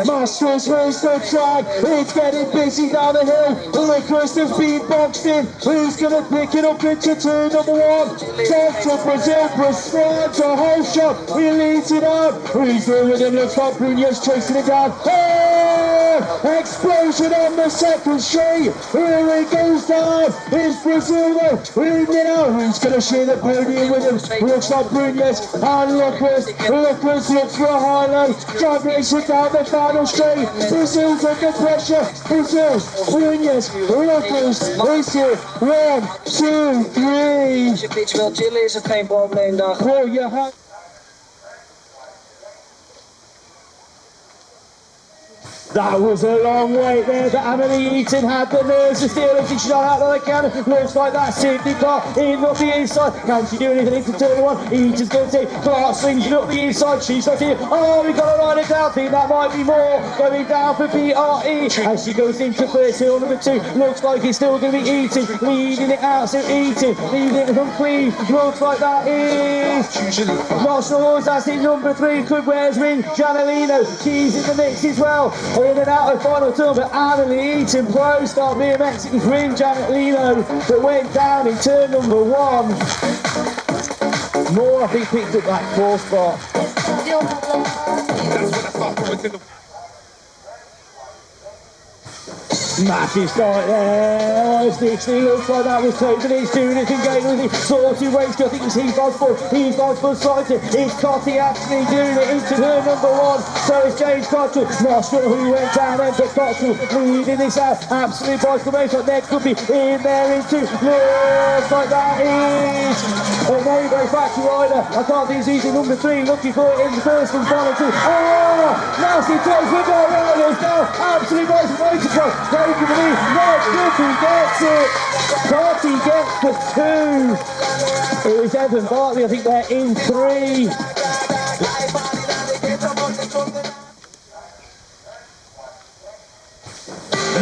Masters race the track, it's getting busy down the hill. Licorice has been boxed in. Who's gonna pick it up into turn number 1? Dr. Brazil prescribes a whole shot. He leads it up. Who's there with him? Looks like Brunez chasing it down. Oh! Explosion on the second straight. Here he goes down. It's Brazil though. Leading it out. Who's gonna share the podium with him? Looks like Brunez and Licorice. Licorice looks for a high low. Drag racing down the final straight. Brazil's under pressure. Brazil, Brunez, Licorice, race it. 1, 2, 3. Als je pitch wil chillen is het geen probleem dan. Throw your hand. That was a long wait there, but Emily Eaton had the nerves to steal it. She shot out of the cannon. Looks like that Sydney Clark in up the inside. Can she do anything into turn 1? Eaton's going to take Clark swings it up the inside. She's not here. Oh, we got to ride it down. Think that might be more. Going down for PRE as she goes into first hill number 2. Looks like it's still going to be Eaton leading it out. So Eaton leading it from Cleve. Looks like that is not sure. That's in number 3. Could wears ring. Janelino. She's in the mix as well. In and out of final turn, but Amelie Eaton Pro Star BMX, it was Ring Janet Lino that went down in turn number 1. Moore, I think, picked up that 4th spot. Massive start there. Dixie looks like that was totally doing it and going with it. Sort of race, I think it's He's Gosport fighting. It's Cotty actually doing it into turn number 1. So it's James Cottrell. Not sure who went down then, but Cottrell leading this out. Absolute bicycle race. But there could be in there into. Looks like that is a Maybury factory rider. I can't think he's using number 3. Looking for it in the first and final 2. Oh! Nasty takes with their riders now. Absolute bicycle motocross. Not Griffin gets it. Party gets the 2. It was Evan Bartley, I think they're in 3.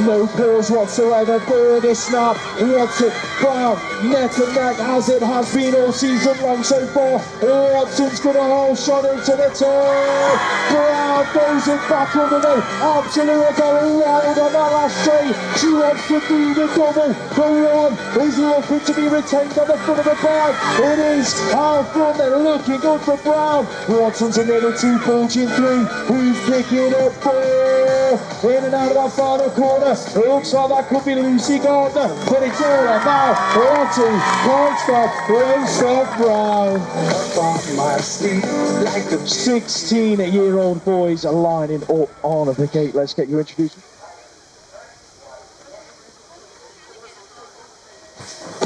No pause whatsoever, Birdie snap, what's it, Brown, neck and neck as it has been all season long so far. Watson's got a whole shot into the turn. Brown goes it back on the way, absolutely going wild on that last straight. She wants to do the double, the one is looking to be retained on the front of the bike. It is out front, they're looking good for Brown. Watson's in there with 2.43, who's picking up 4? In and out of that final corner, it looks like that could be Lucy Gardner, but it's all about Watson, won't stop Brown. 16-year-old boys are lining up on the gate. Let's get you introduced.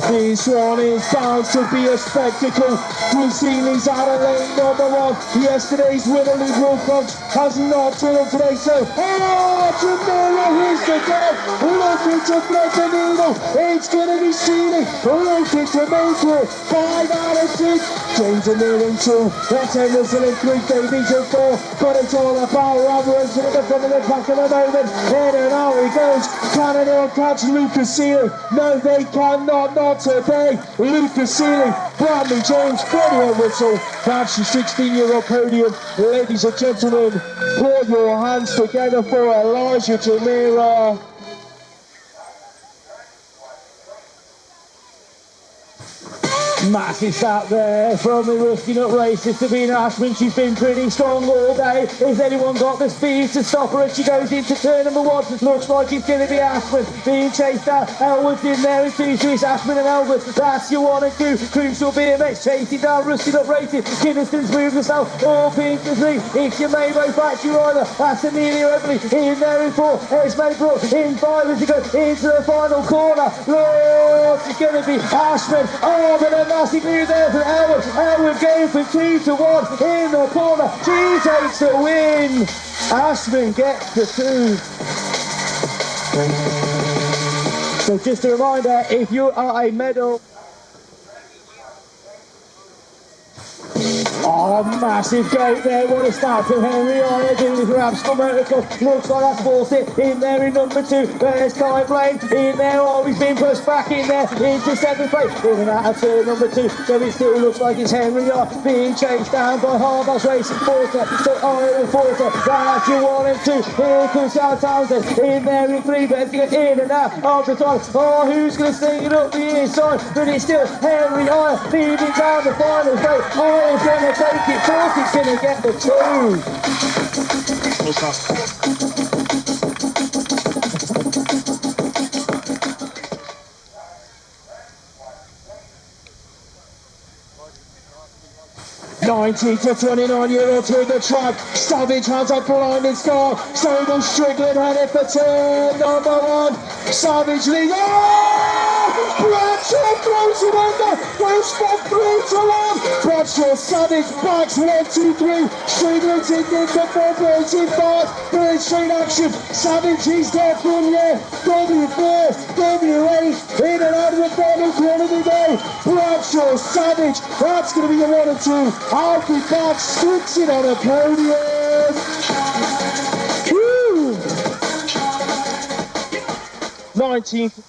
This one is bound to be a spectacle. We've seen these out of lane number 1. Yesterday's winner, Luke Wilcox, has not turned up today, so Jamila is the dead. Looking to thread the needle. It's going to be Seeley. Looking to make it. 5 out of 6. James and Neil in 2. That's Henderson in 3. Davies in 4. But it's all about Robertson at the front of the pack at the moment. In and out he goes. Can anyone catch Lucas Seeley? No, they cannot. Not today. Lucas Seeley, Bradley James, brilliant whistle. That's your 16-year-old podium. Ladies and gentlemen, put your hands together for Elijah Jamira. Massive start there from the rusty nut racer, Sabina Ashman. She's been pretty strong all day. Has anyone got the speed to stop her as she goes into turn number 1? Looks like it's going to be Ashman being chased out. Elwood's in there in 2, so it's Ashman and Elwood. That's your 1 and 2. Crucial BMX chasing down rusty nut racing. Kinnistons moved herself up into 3. It's your Maybo factory rider. That's Amelia Eberly in there in 4. It's Maybrook in 5 as he goes into the final corner. Lord, it's going to be Ashman. Oh, but a massive move there for Elwood. Elwood going from 2 to 1 in the corner. She takes the win. Ashman gets the 2. So just a reminder, if you are a medal... Oh, massive gate there. What a start from Henry Arnold doing the grabs for Moto. Looks like that's forced it in there in number 2. There's Kai Blaine in there. Oh, he's been pushed back in there into 7th place. In and out of turn number 2. So it still looks like it's Henry Arnold being chased down by Hardhouse Racing Porter. So Iron Porter. That's your 1 and 2. Here comes South Townsend in there in 3. But it's going to get in and out of the time. Oh, who's going to sneak it up the inside? But it's still Henry Arnold leading down the final straight. Iron's going to take it, force it's going to get the 2. 19 to 29-year-old through the track. Savage has a blinding star. Sobel Strickland headed for turn number 1. Savage lead. Bradshaw throws it under. Goes for 3 to 1. Bradshaw, Savage backs 1, 2, 3. Strickland's in for 4 points in 5. Very straight action. Savage, he's there from here. W4, W8. In and out of the bottom corner today. Bradshaw, Savage. That's going to be a 1 and 2. I'll be back, sticks it on a podium. Woo! 19th.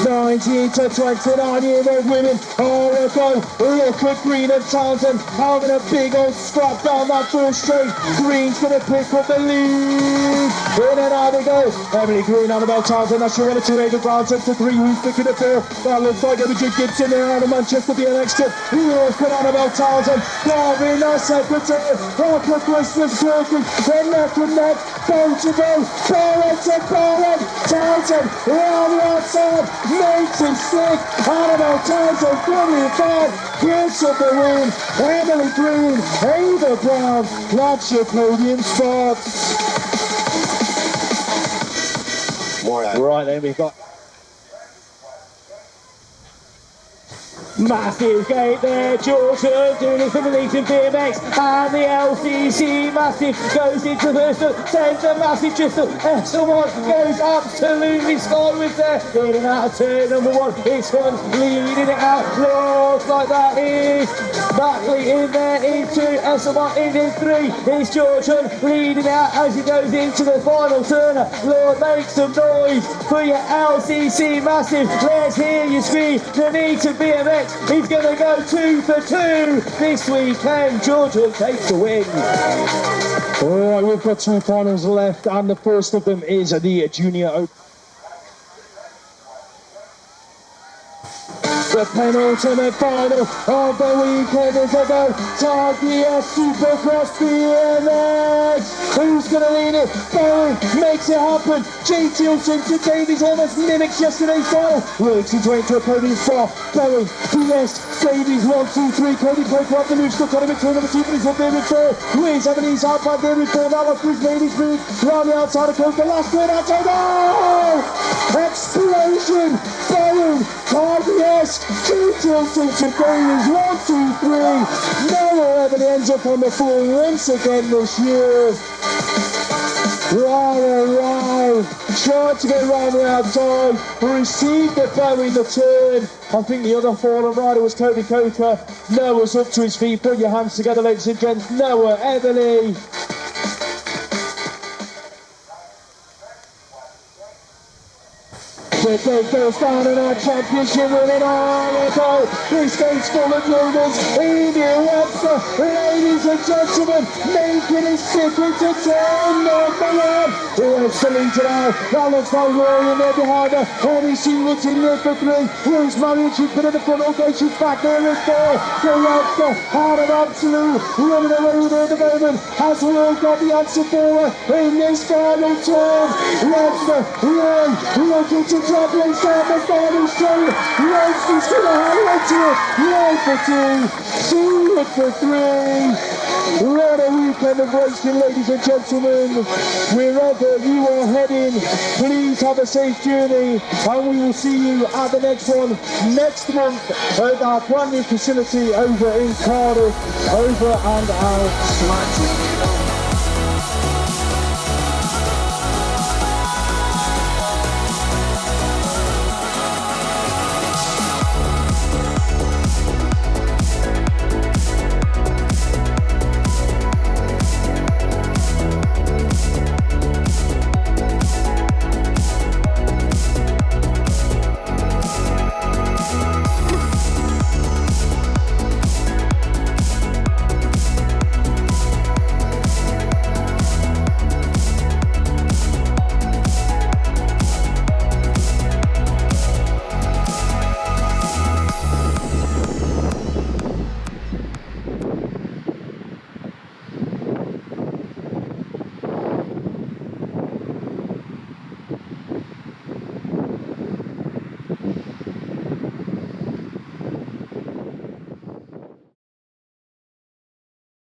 19 to 29-year-old women. Oh, look at Green and Townsend having a big old scrap down that first straight. Green's going to pick up the lead. In and out they go. Emily Green, Annabelle Townsend. That's your 1 and 2. David Brownson to 3. Who's picking up there? That looks like Imogen Gibson there out of Manchester BMX tip. Who will put Annabelle Townsend? Darby, nice secretary. Rocker Christmas working. Then neck and neck. Bow to bow. Barrett to Barrett. Townsend around the outside. Makes him slick. Annabelle Townsend, 45, gives up the win. Emily Green, Ava Brown, that's your podium spots. Right then, we've got Massive gate there, Georgia doing it for the Aperture BMX, and the LCC Massive goes into first, sends a massive pistol, someone goes absolutely skyward there, in and out of turn number one, it's one leading it out, looks like that is Buckley in there into S1 in three, it's Georgia leading out as he goes into the final turner. Lord, make some noise for your LCC Massive, let's hear you scream, the Aperture BMX, he's going to go 2 for 2 this weekend. Georgia takes the win. Alright, we've got 2 finals left, and the first of them is the Junior Open. The penultimate final of the weekend is about Taglo Superclass BMX. Who's going to lead it? Bowen makes it happen. JT Simpson Davies almost mimics yesterday's final. Works his way into a podium spot. Bowen, West, Davies 1, 2, 3. Cody Pope up the loose. Still got him in turn number 2, but he's up there with 4. Wins Ebenezer out by there with 4. Now left his ladies move. Round the outside of Coke. The last win outside. Oh! Explosion! Bowen, Taglo. Two Simpson Davies, 1, 2, 3. Noah Ebony ends up on the floor once again this year. Right, tried to get round the outside, received the bow in the turn. I think the other fallen rider was Cody Coker. Noah's up to his feet. Put your hands together, ladies and gents. Noah Ebony. The big goes down in our championship winning all the time. This game's full of movements. Indian Webster, ladies and gentlemen, making his ticket to turn number 1. Webster leads it out. That looks like Rory in there behind her. NEC looks in there for 3. Where's Marion? She's been in the front all day. She's back there in 4. The Webster had an absolute running away with her at the moment. Has Rory got the answer for her in this final turn? Webster, Rory, looking to travelling down the final straight. Webster's going to hang on to it. 1 for 2, 2 for 3. What a weekend of racing, ladies and gentlemen. Wherever you are heading, please have a safe journey, and we will see you at the next one next month at our brand new facility over in Cardiff. Over and out.